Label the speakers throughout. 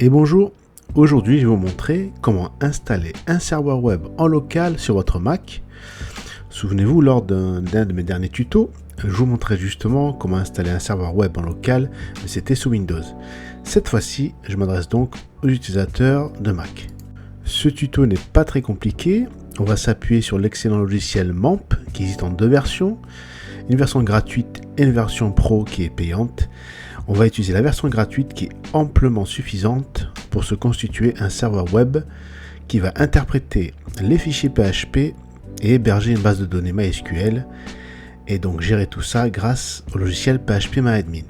Speaker 1: Et bonjour, aujourd'hui je vais vous montrer comment installer un serveur web en local sur votre Mac. Souvenez-vous, lors d'un de mes derniers tutos, je vous montrais justement comment installer un serveur web en local, mais c'était sous Windows. Cette fois-ci, je m'adresse donc aux utilisateurs de Mac. Ce tuto n'est pas très compliqué, on va s'appuyer sur l'excellent logiciel MAMP qui existe en deux versions, une version gratuite et une version pro qui est payante. On va utiliser la version gratuite qui est amplement suffisante pour se constituer un serveur web qui va interpréter les fichiers PHP et héberger une base de données MySQL et donc gérer tout ça grâce au logiciel PHPMyAdmin.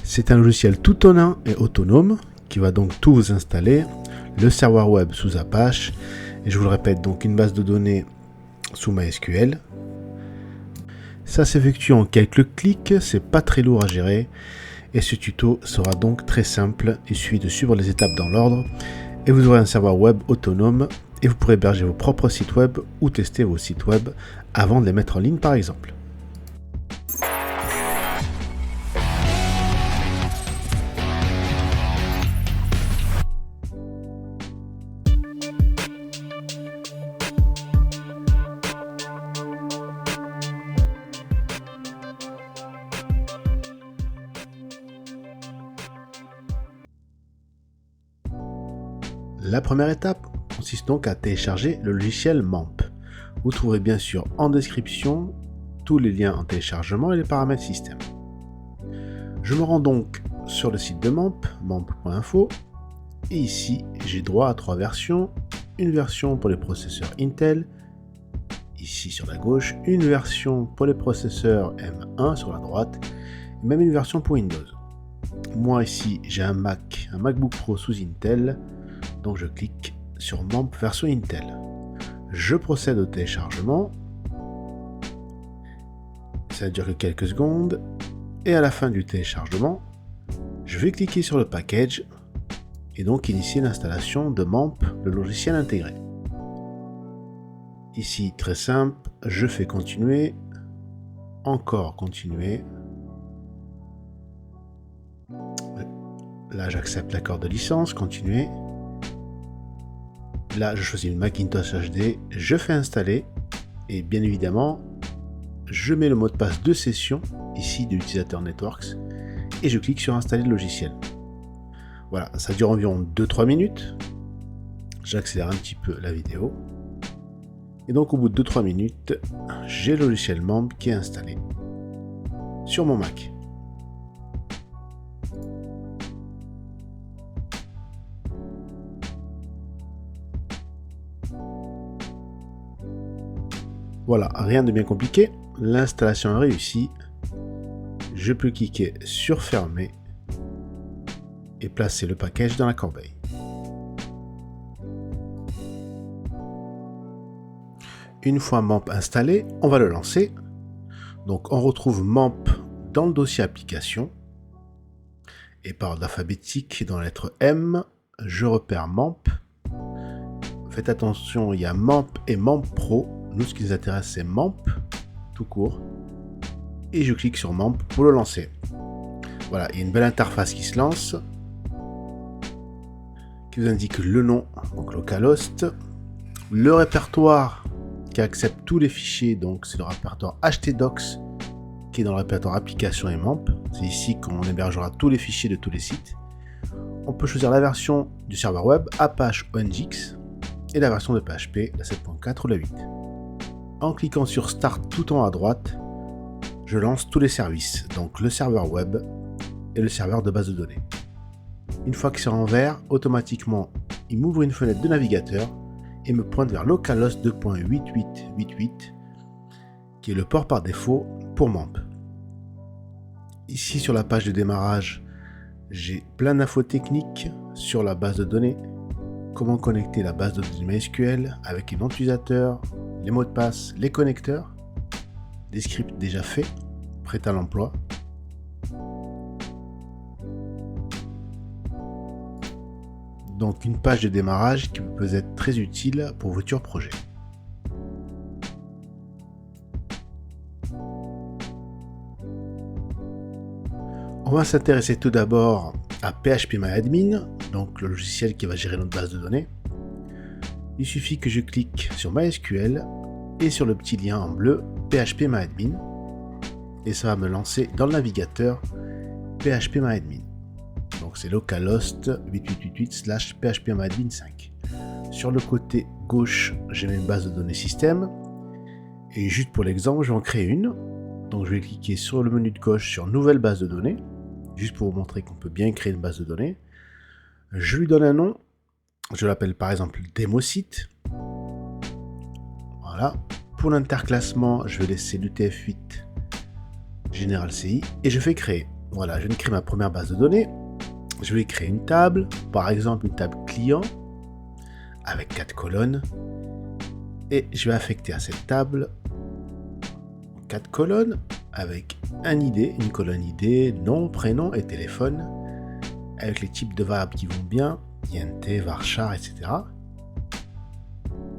Speaker 1: C'est un logiciel tout en un et autonome qui va donc tout vous installer, le serveur web sous Apache et je vous le répète donc une base de données sous MySQL. Ça s'effectue en quelques clics, c'est pas très lourd à gérer. Et ce tuto sera donc très simple, il suffit de suivre les étapes dans l'ordre et vous aurez un serveur web autonome et vous pourrez héberger vos propres sites web ou tester vos sites web avant de les mettre en ligne par exemple. La première étape consiste donc à télécharger le logiciel MAMP. Vous trouverez bien sûr en description tous les liens en téléchargement et les paramètres système. Je me rends donc sur le site de MAMP, mamp.info, et ici j'ai droit à trois versions. Une version pour les processeurs Intel, ici sur la gauche, une version pour les processeurs M1 sur la droite, et même une version pour Windows. Moi ici j'ai un MacBook Pro sous Intel, donc je clique sur MAMP version Intel. Je procède au téléchargement. Ça dure que quelques secondes. Et à la fin du téléchargement, je vais cliquer sur le package et donc initier l'installation de MAMP, le logiciel intégré. Ici, très simple, je fais continuer, encore continuer. Là, j'accepte l'accord de licence, continuer. Là, je choisis une Macintosh HD, je fais installer et bien évidemment, je mets le mot de passe de session, ici de l'utilisateur Networks, et je clique sur installer le logiciel. Voilà, ça dure environ 2-3 minutes. J'accélère un petit peu la vidéo. Et donc au bout de 2-3 minutes, j'ai le logiciel MAMP qui est installé sur mon Mac. Voilà, rien de bien compliqué, l'installation est réussie. Je peux cliquer sur fermer et placer le package dans la corbeille. Une fois MAMP installé, on va le lancer. Donc on retrouve MAMP dans le dossier application et par ordre alphabétique dans la lettre M, je repère MAMP. Faites attention, il y a MAMP et MAMP Pro. Nous, ce qui nous intéresse, c'est MAMP, tout court. Et je clique sur MAMP pour le lancer. Voilà, il y a une belle interface qui se lance, qui vous indique le nom, donc localhost, le répertoire qui accepte tous les fichiers, donc c'est le répertoire htdocs, qui est dans le répertoire application et MAMP. C'est ici qu'on hébergera tous les fichiers de tous les sites. On peut choisir la version du serveur web, Apache ou Nginx, et la version de PHP, la 7.4 ou la 8. En cliquant sur Start tout en haut à droite, je lance tous les services, donc le serveur web et le serveur de base de données. Une fois que c'est en vert, automatiquement, il m'ouvre une fenêtre de navigateur et me pointe vers localhost 2.8888, qui est le port par défaut pour MAMP. Ici sur la page de démarrage, j'ai plein d'infos techniques sur la base de données, comment connecter la base de données MySQL avec les noms d'utilisateurs, les mots de passe, les connecteurs, des scripts déjà faits, prêts à l'emploi. Donc une page de démarrage qui peut être très utile pour vos futurs projets. On va s'intéresser tout d'abord à phpMyAdmin, donc le logiciel qui va gérer notre base de données. Il suffit que je clique sur MySQL et sur le petit lien en bleu phpMyAdmin et ça va me lancer dans le navigateur phpMyAdmin. Donc c'est localhost 8888/phpMyAdmin5. Sur le côté gauche, j'ai mes bases de données système et juste pour l'exemple, je vais en créer une. Donc je vais cliquer sur le menu de gauche sur nouvelle base de données, juste pour vous montrer qu'on peut bien créer une base de données. Je lui donne un nom, je l'appelle par exemple DemoSite. Voilà. Pour l'interclassement, je vais laisser l'UTF-8 General CI et je fais créer. Voilà, je viens de créer ma première base de données. Je vais créer une table, par exemple une table client avec 4 colonnes et je vais affecter à cette table 4 colonnes avec un ID, une colonne ID, nom, prénom et téléphone avec les types de variables qui vont bien, int, varchar, etc.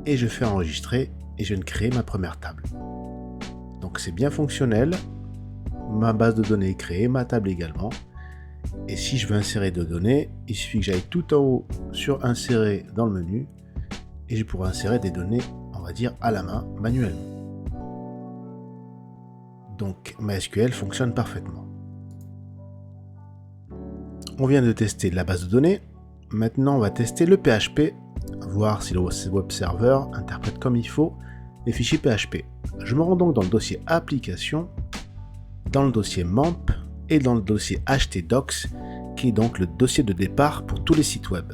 Speaker 1: Et je fais enregistrer et je viens de créer ma première table. Donc c'est bien fonctionnel, ma base de données est créée, ma table également. Et si je veux insérer de données, il suffit que j'aille tout en haut sur insérer dans le menu et je pourrai insérer des données, on va dire à la main, manuellement. Donc MySQL fonctionne parfaitement. On vient de tester la base de données. Maintenant, on va tester le PHP, voir si le web server interprète comme il faut les fichiers PHP. Je me rends donc dans le dossier application, dans le dossier MAMP et dans le dossier htdocs, qui est donc le dossier de départ pour tous les sites web.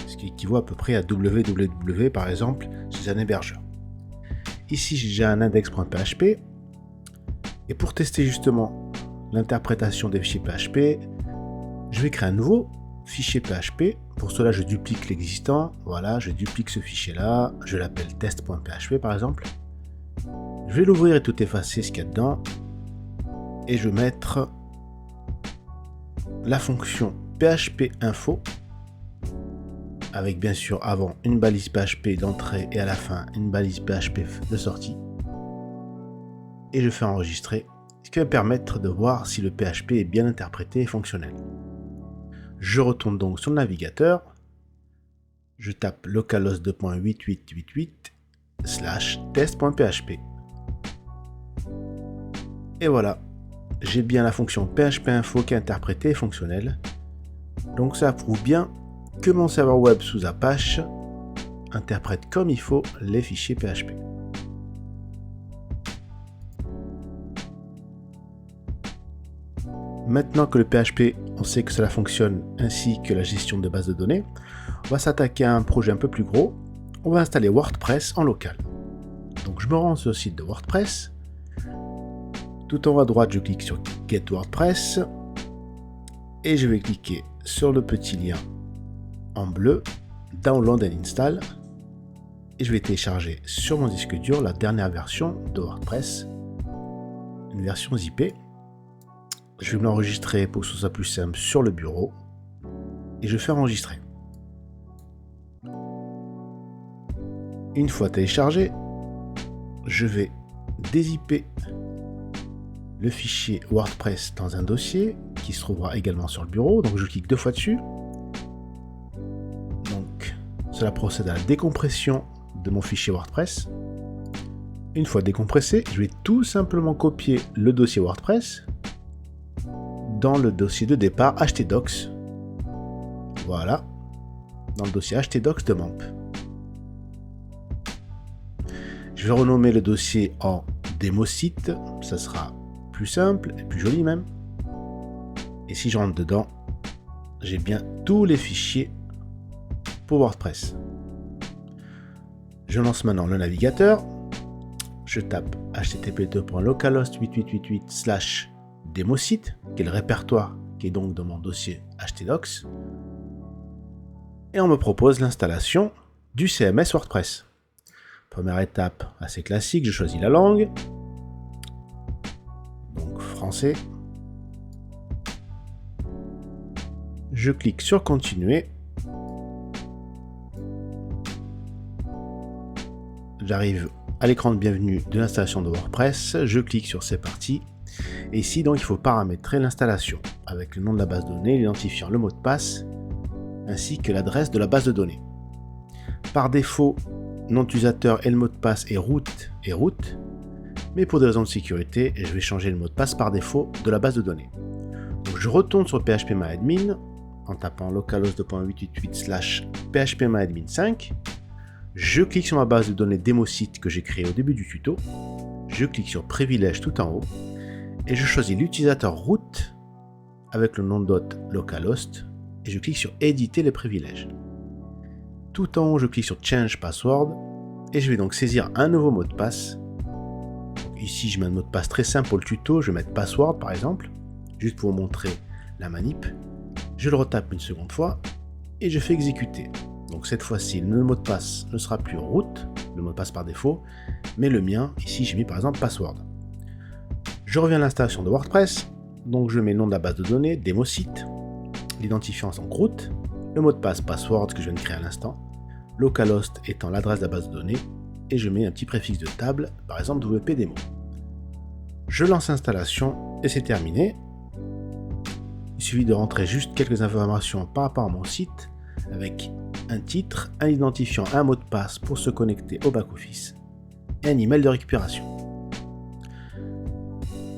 Speaker 1: Ce qui équivaut à peu près à www par exemple chez un hébergeur. Ici, j'ai un index.php. Et pour tester justement l'interprétation des fichiers PHP, je vais créer un nouveau fichier PHP. Pour cela, je duplique l'existant. Voilà, je duplique ce fichier-là. Je l'appelle test.php par exemple. Je vais l'ouvrir et tout effacer ce qu'il y a dedans. Et je vais mettre la fonction PHP info avec bien sûr avant une balise PHP d'entrée et à la fin une balise PHP de sortie. Et je fais enregistrer, ce qui va me permettre de voir si le PHP est bien interprété et fonctionnel. Je retourne donc sur le navigateur, je tape localhost 2.8888/test.php. Et voilà, j'ai bien la fonction PHP info qui est interprétée et fonctionnelle. Donc ça prouve bien que mon serveur web sous Apache interprète comme il faut les fichiers PHP. Maintenant que le PHP, on sait que cela fonctionne ainsi que la gestion de base de données, on va s'attaquer à un projet un peu plus gros. On va installer WordPress en local. Donc je me rends sur le site de WordPress. Tout en haut à droite, je clique sur Get WordPress et je vais cliquer sur le petit lien en bleu, Download and Install, et je vais télécharger sur mon disque dur la dernière version de WordPress, une version zippée. Je vais l'enregistrer pour que ce soit plus simple sur le bureau et je fais enregistrer. Une fois téléchargé, je vais dézipper le fichier WordPress dans un dossier qui se trouvera également sur le bureau. Donc je clique 2 fois dessus. Donc cela procède à la décompression de mon fichier WordPress. Une fois décompressé, je vais tout simplement copier le dossier WordPress dans le dossier de départ htdocs. Voilà, dans le dossier htdocs de MAMP. Je vais renommer le dossier en DemoSite, ça sera plus simple et plus joli même. Et si je rentre dedans, j'ai bien tous les fichiers pour WordPress. Je lance maintenant le navigateur. Je tape http://localhost 8888/demosite, qui est le répertoire qui est donc dans mon dossier htdocs. Et on me propose l'installation du CMS WordPress. Première étape assez classique, je choisis la langue. Donc français. Je clique sur continuer. J'arrive à l'écran de bienvenue de l'installation de WordPress. Je clique sur c'est parti. Et ici, donc, il faut paramétrer l'installation avec le nom de la base de données, l'identifiant, le mot de passe, ainsi que l'adresse de la base de données. Par défaut, nom d'utilisateur et le mot de passe est root et root, mais pour des raisons de sécurité, je vais changer le mot de passe par défaut de la base de données. Donc, je retourne sur phpMyAdmin en tapant localhost 2.888/phpMyAdmin5. Je clique sur ma base de données DemoSite que j'ai créée au début du tuto. Je clique sur privilèges tout en haut et je choisis l'utilisateur root avec le nom d'hôte localhost et je clique sur éditer les privilèges. Tout en haut, je clique sur change password et je vais donc saisir un nouveau mot de passe. Ici, je mets un mot de passe très simple pour le tuto. Je vais mettre password par exemple, juste pour vous montrer la manip. Je le retape une seconde fois et je fais exécuter. Donc cette fois-ci, le mot de passe ne sera plus root, le mot de passe par défaut, mais le mien, ici j'ai mis par exemple password. Je reviens à l'installation de WordPress, donc je mets le nom de la base de données, DemoSite, l'identifiant en root, le mot de passe password que je viens de créer à l'instant, localhost étant l'adresse de la base de données, et je mets un petit préfixe de table, par exemple wp-demo. Je lance l'installation et c'est terminé. Il suffit de rentrer juste quelques informations par rapport à mon site, avec un titre, un identifiant, un mot de passe pour se connecter au back-office et un email de récupération.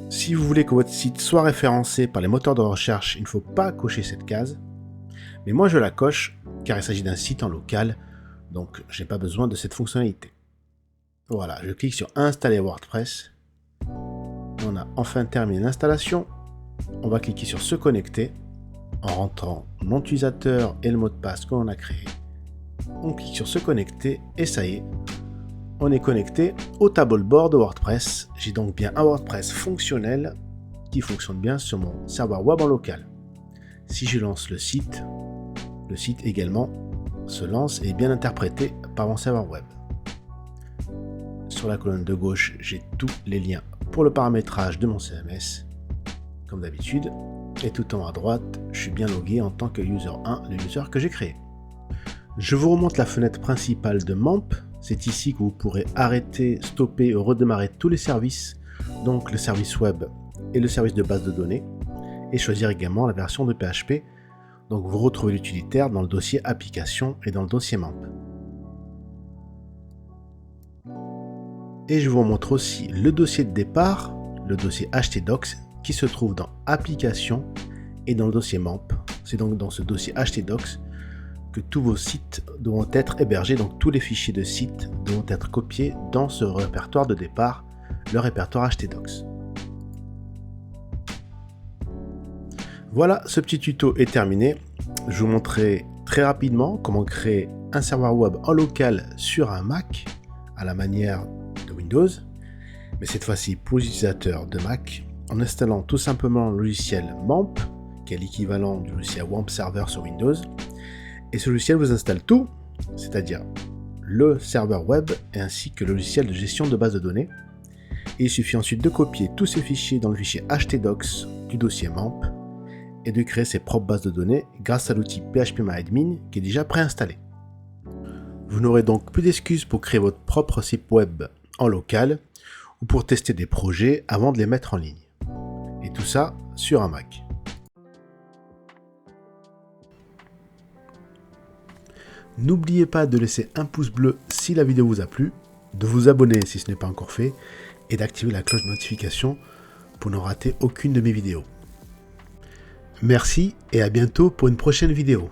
Speaker 1: Si vous voulez que votre site soit référencé par les moteurs de recherche, il ne faut pas cocher cette case, mais moi je la coche car il s'agit d'un site en local, donc je n'ai pas besoin de cette fonctionnalité. Voilà, je clique sur installer WordPress. On a enfin terminé l'installation. On va cliquer sur se connecter en rentrant nom d'utilisateur et le mot de passe que l'on a créé. On clique sur se connecter et ça y est, on est connecté au tableboard de WordPress. J'ai donc bien un WordPress fonctionnel qui fonctionne bien sur mon serveur web en local. Si je lance le site également se lance et est bien interprété par mon serveur web. Sur la colonne de gauche, j'ai tous les liens pour le paramétrage de mon CMS, comme d'habitude. Et tout en haut à droite, je suis bien logué en tant que user 1, le user que j'ai créé. Je vous remonte la fenêtre principale de MAMP. C'est ici que vous pourrez arrêter, stopper et redémarrer tous les services, donc le service web et le service de base de données, et choisir également la version de PHP. Donc vous retrouvez l'utilitaire dans le dossier application et dans le dossier MAMP. Et je vous montre aussi le dossier de départ, le dossier htdocs, qui se trouve dans application et dans le dossier MAMP. C'est donc dans ce dossier htdocs que tous vos sites devront être hébergés, donc tous les fichiers de sites devront être copiés dans ce répertoire de départ, le répertoire htdocs. Voilà, ce petit tuto est terminé. Je vous montrerai très rapidement comment créer un serveur web en local sur un Mac à la manière de Windows, mais cette fois-ci pour les utilisateurs de Mac, en installant tout simplement le logiciel MAMP, qui est l'équivalent du logiciel WAMP Server sur Windows. Et ce logiciel vous installe tout, c'est-à-dire le serveur web et ainsi que le logiciel de gestion de base de données. Et il suffit ensuite de copier tous ces fichiers dans le fichier htdocs du dossier MAMP et de créer ses propres bases de données grâce à l'outil phpMyAdmin qui est déjà préinstallé. Vous n'aurez donc plus d'excuses pour créer votre propre site web en local ou pour tester des projets avant de les mettre en ligne. Et tout ça sur un Mac. N'oubliez pas de laisser un pouce bleu si la vidéo vous a plu, de vous abonner si ce n'est pas encore fait, et d'activer la cloche de notification pour ne rater aucune de mes vidéos. Merci et à bientôt pour une prochaine vidéo.